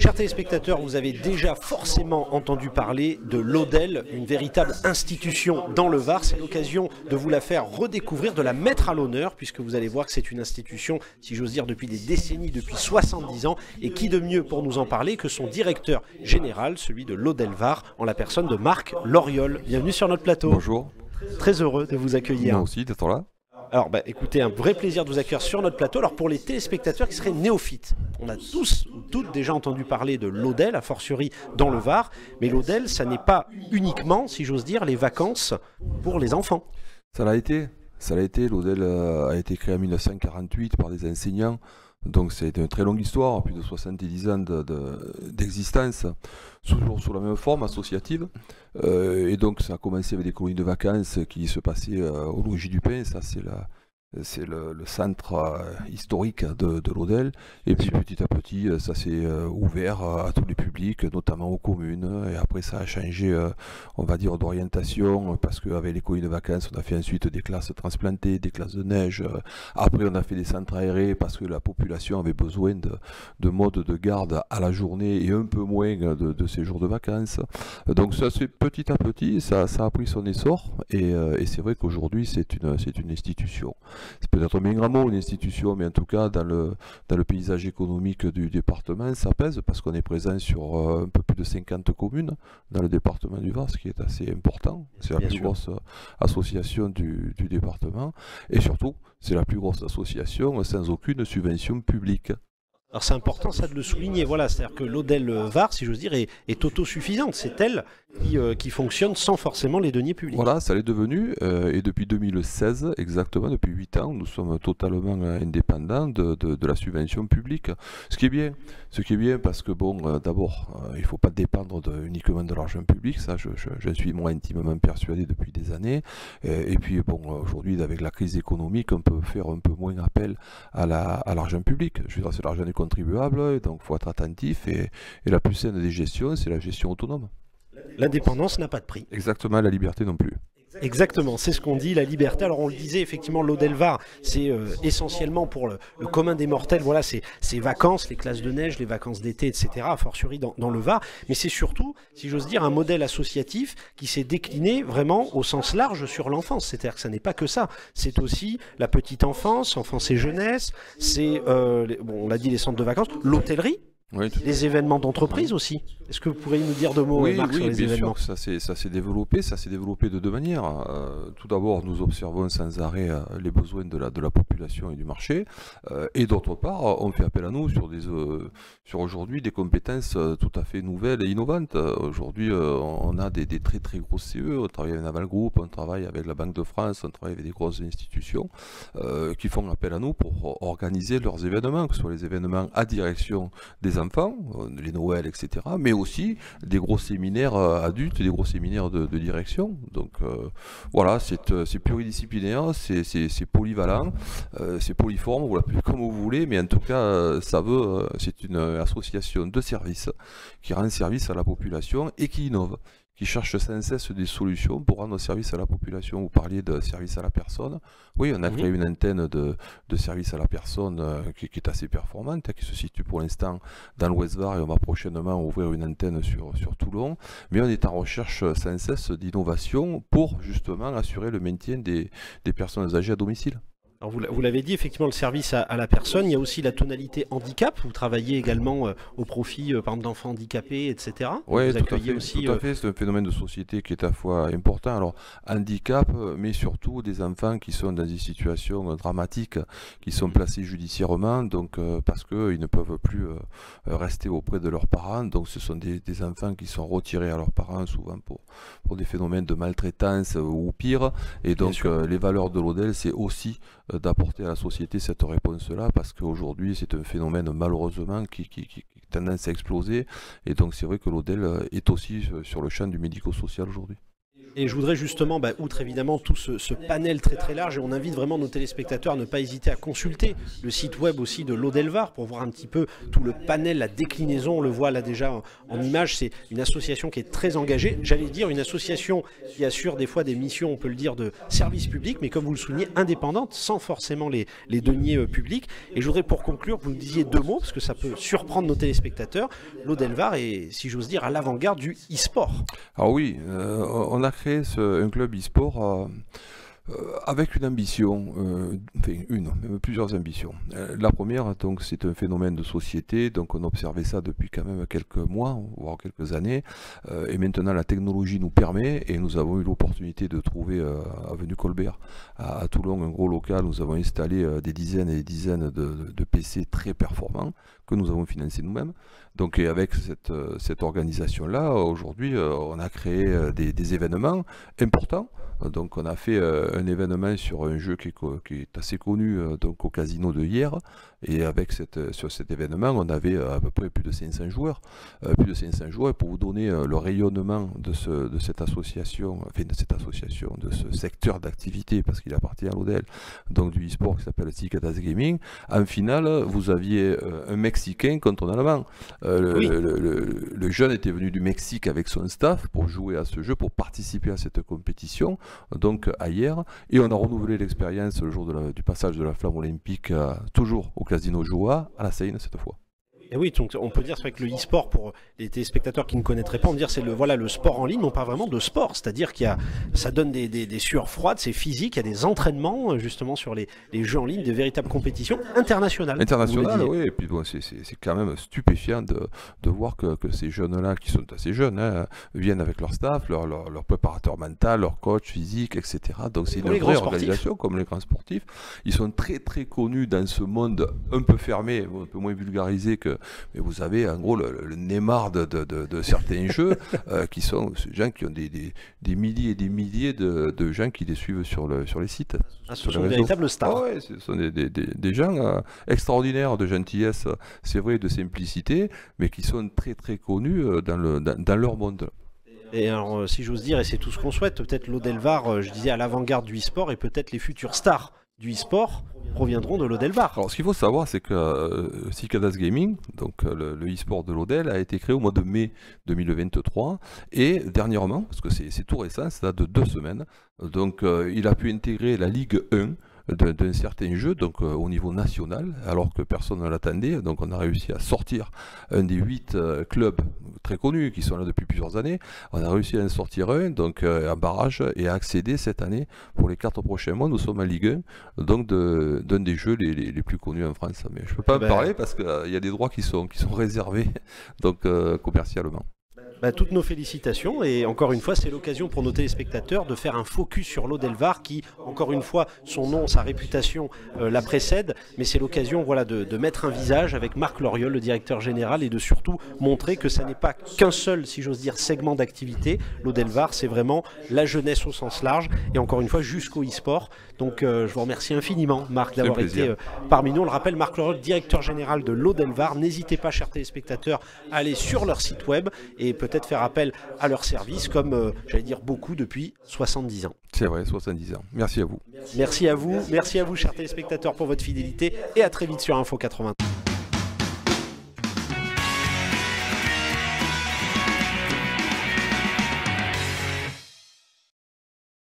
Chers téléspectateurs, vous avez déjà forcément entendu parler de l'Odel, une véritable institution dans le Var. C'est l'occasion de vous la faire redécouvrir, de la mettre à l'honneur, puisque vous allez voir que c'est une institution, si j'ose dire, depuis des décennies, depuis 70 ans. Et qui de mieux pour nous en parler que son directeur général, celui de l'Odel Var, en la personne de Marc Loriol. Bienvenue sur notre plateau. Bonjour. Très heureux de vous accueillir. Moi aussi d'être là. Alors écoutez, un vrai plaisir de vous accueillir sur notre plateau. Alors pour les téléspectateurs qui seraient néophytes, on a tous ou toutes déjà entendu parler de l'Odel, a fortiori dans le Var, mais l'Odel, ça n'est pas uniquement, si j'ose dire, les vacances pour les enfants. Ça l'a été. L'Odel a été créé en 1948 par des enseignants. Donc c'est une très longue histoire, plus de 70 ans d'existence, toujours sous la même forme associative. Et donc ça a commencé avec des colonies de vacances qui se passaient au Logis du Pin, ça c'est le centre historique de l'Odel. Et puis petit à petit, ça s'est ouvert à tous les publics, notamment aux communes. Et après, ça a changé, on va dire, d'orientation, parce qu'avec les colonies de vacances, on a fait ensuite des classes transplantées, des classes de neige. Après, on a fait des centres aérés, parce que la population avait besoin de modes de garde à la journée et un peu moins de séjours de vacances. Donc ça, c'est petit à petit, ça a pris son essor. Et c'est vrai qu'aujourd'hui, c'est une institution. C'est peut-être un grand mot, une institution, mais en tout cas, dans le paysage économique du département, ça pèse parce qu'on est présent sur un peu plus de 50 communes dans le département du Var, ce qui est assez important. C'est la plus grosse association du département. Et surtout, c'est la plus grosse association sans aucune subvention publique. Alors c'est important ça de le souligner, voilà, c'est-à-dire que l'Odel Var, si j'ose dire, est autosuffisante. C'est elle qui fonctionne sans forcément les deniers publics. Voilà, ça l'est devenu, et depuis 2016, exactement, depuis 8 ans, nous sommes totalement indépendants de la subvention publique. Ce qui est bien parce que, bon, d'abord, il ne faut pas dépendre uniquement de l'argent public, ça je suis moi intimement persuadé depuis des années, et puis, bon, aujourd'hui, avec la crise économique, on peut faire un peu moins appel à l'argent public. Je veux dire, c'est l'argent des contribuables, et donc il faut être attentif, et la plus saine des gestions, c'est la gestion autonome. L'indépendance n'a pas de prix. Exactement, la liberté non plus. Exactement, c'est ce qu'on dit, la liberté. Alors on le disait, effectivement, l'Odel Var, c'est essentiellement pour le commun des mortels, voilà, c'est vacances, les classes de neige, les vacances d'été, etc., a fortiori dans le Var, mais c'est surtout, si j'ose dire, un modèle associatif qui s'est décliné vraiment au sens large sur l'enfance, c'est-à-dire que ça n'est pas que ça, c'est aussi la petite enfance, enfance et jeunesse, c'est, bon, on l'a dit, les centres de vacances, l'hôtellerie, oui, les événements d'entreprise aussi. Est-ce que vous pourriez nous dire deux mots, Marc, sur les événements? Oui, bien sûr, ça s'est développé de deux manières. Tout d'abord, nous observons sans arrêt les besoins de la population et du marché, et d'autre part, on fait appel à nous sur aujourd'hui des compétences tout à fait nouvelles et innovantes. Aujourd'hui, on a des très très gros CE, on travaille avec Naval Group, on travaille avec la Banque de France, on travaille avec des grosses institutions qui font appel à nous pour organiser leurs événements, que ce soit les événements à direction des enfants, les Noëls, etc., mais aussi des gros séminaires adultes, des gros séminaires de direction. Donc voilà, c'est pluridisciplinaire, c'est polyvalent, c'est polyforme, vous l'appelez comme vous voulez, mais en tout cas, c'est une association de services qui rend service à la population et qui innove, qui cherche sans cesse des solutions pour rendre service à la population. Vous parliez de service à la personne. Oui, on a créé une antenne de service à la personne qui est assez performante, qui se situe pour l'instant dans l'Ouest Var, et on va prochainement ouvrir une antenne sur Toulon. Mais on est en recherche sans cesse d'innovation pour justement assurer le maintien des personnes âgées à domicile. Alors vous l'avez dit, effectivement, le service à la personne, il y a aussi la tonalité handicap. Vous travaillez également au profit, par exemple, d'enfants handicapés, etc. Oui, tout à fait. C'est un phénomène de société qui est à la fois important. Alors, handicap, mais surtout des enfants qui sont dans des situations dramatiques, qui sont placés judiciairement, donc parce qu'ils ne peuvent plus rester auprès de leurs parents. Donc, ce sont des enfants qui sont retirés à leurs parents, souvent pour des phénomènes de maltraitance ou pire. Et donc, les valeurs de l'Odel, c'est aussi d'apporter à la société cette réponse-là, parce qu'aujourd'hui c'est un phénomène malheureusement qui a tendance à exploser, et donc c'est vrai que l'Odel est aussi sur le champ du médico-social aujourd'hui. Et je voudrais justement, outre évidemment tout ce panel très très large, et on invite vraiment nos téléspectateurs à ne pas hésiter à consulter le site web aussi de l'Aude-el-Var pour voir un petit peu tout le panel, la déclinaison, on le voit là déjà en image, c'est une association qui est très engagée, j'allais dire une association qui assure des fois des missions, on peut le dire, de service public, mais comme vous le soulignez, indépendante, sans forcément les deniers publics. Et je voudrais pour conclure, vous nous disiez 2 mots, parce que ça peut surprendre nos téléspectateurs, l'Aude-el-Var est, si j'ose dire, à l'avant-garde du e-sport. Alors oui, on a créé un club e-sport avec une ambition, même plusieurs ambitions. La première, donc, c'est un phénomène de société, donc on observait ça depuis quand même quelques mois, voire quelques années, et maintenant la technologie nous permet, et nous avons eu l'opportunité de trouver, avenue Colbert, à Toulon, un gros local, nous avons installé des dizaines et des dizaines de PC très performants, que nous avons financé nous-mêmes. Donc et avec cette organisation-là, aujourd'hui, on a créé des événements importants. Donc on a fait un événement sur un jeu qui est assez connu, donc au casino de hier, et sur cet événement, on avait à peu près plus de 500 joueurs. Et pour vous donner le rayonnement de cette association, de ce secteur d'activité, parce qu'il appartient à l'Odel, donc du e-sport qui s'appelle Cicada's Gaming, en finale, vous aviez un Mexicain contre un Allemand. Le jeune était venu du Mexique avec son staff pour jouer à ce jeu, pour participer à cette compétition, donc à hier, et on a renouvelé l'expérience le jour du passage de la flamme olympique, toujours au Casino Joa, à la Seine cette fois. Et oui, donc on peut dire, c'est vrai que le e-sport, pour les téléspectateurs qui ne connaîtraient pas, on peut dire c'est le sport en ligne, non pas vraiment de sport, c'est-à-dire ça donne des sueurs froides, c'est physique, il y a des entraînements justement sur les jeux en ligne, des véritables compétitions internationales. Internationales, oui, et puis bon, c'est quand même stupéfiant de voir que ces jeunes-là, qui sont assez jeunes, viennent avec leur staff, leur préparateur mental, leur coach physique, etc. Donc c'est une vraie organisation, comme les grands sportifs. Ils sont très très connus dans ce monde un peu fermé, un peu moins vulgarisé mais vous avez en gros le Neymar de certains jeux qui sont ces gens qui ont des milliers et des milliers de gens qui les suivent sur les sites. Ce sont de véritables stars. Oui, ce sont des gens extraordinaires de gentillesse, c'est vrai, de simplicité, mais qui sont très très connus dans leur monde. Et alors, si j'ose dire, et c'est tout ce qu'on souhaite, peut-être l'Aude-el-Var, je disais, à l'avant-garde du e-sport, et peut-être les futures stars du e-sport proviendront de l'Aude-el-Var. Alors ce qu'il faut savoir, c'est que Cicada's Gaming, donc le e-sport de l'Odel, a été créé au mois de mai 2023, et dernièrement, parce que c'est tout récent, ça date de 2 semaines, donc il a pu intégrer la Ligue 1 d'un certain jeu, donc au niveau national, alors que personne ne l'attendait. Donc on a réussi à sortir un des 8 clubs très connus qui sont là depuis plusieurs années. On a réussi à en sortir un, donc un barrage, et à accéder cette année, pour les 4 prochains mois, nous sommes en Ligue 1, donc d'un des jeux les plus connus en France. Mais je ne peux pas en parler parce qu'il y a des droits qui sont réservés, donc commercialement. Toutes nos félicitations, et encore une fois c'est l'occasion pour nos téléspectateurs de faire un focus sur l'Aude-el-Var qui, encore une fois, son nom, sa réputation la précède, mais c'est l'occasion de mettre un visage avec Marc Loriol, le directeur général, et de surtout montrer que ça n'est pas qu'un seul, si j'ose dire, segment d'activité. L'Aude-el-Var, c'est vraiment la jeunesse au sens large, et encore une fois jusqu'au e-sport. Donc je vous remercie infiniment, Marc, d'avoir été parmi nous. On le rappelle, Marc Loriol, directeur général de l'Aude-el-Var. N'hésitez pas, chers téléspectateurs, à aller sur leur site web et peut-être faire appel à leur service, comme j'allais dire beaucoup depuis 70 ans. C'est vrai, 70 ans. Merci à vous. Merci à vous, chers téléspectateurs, pour votre fidélité, et à très vite sur Info 80.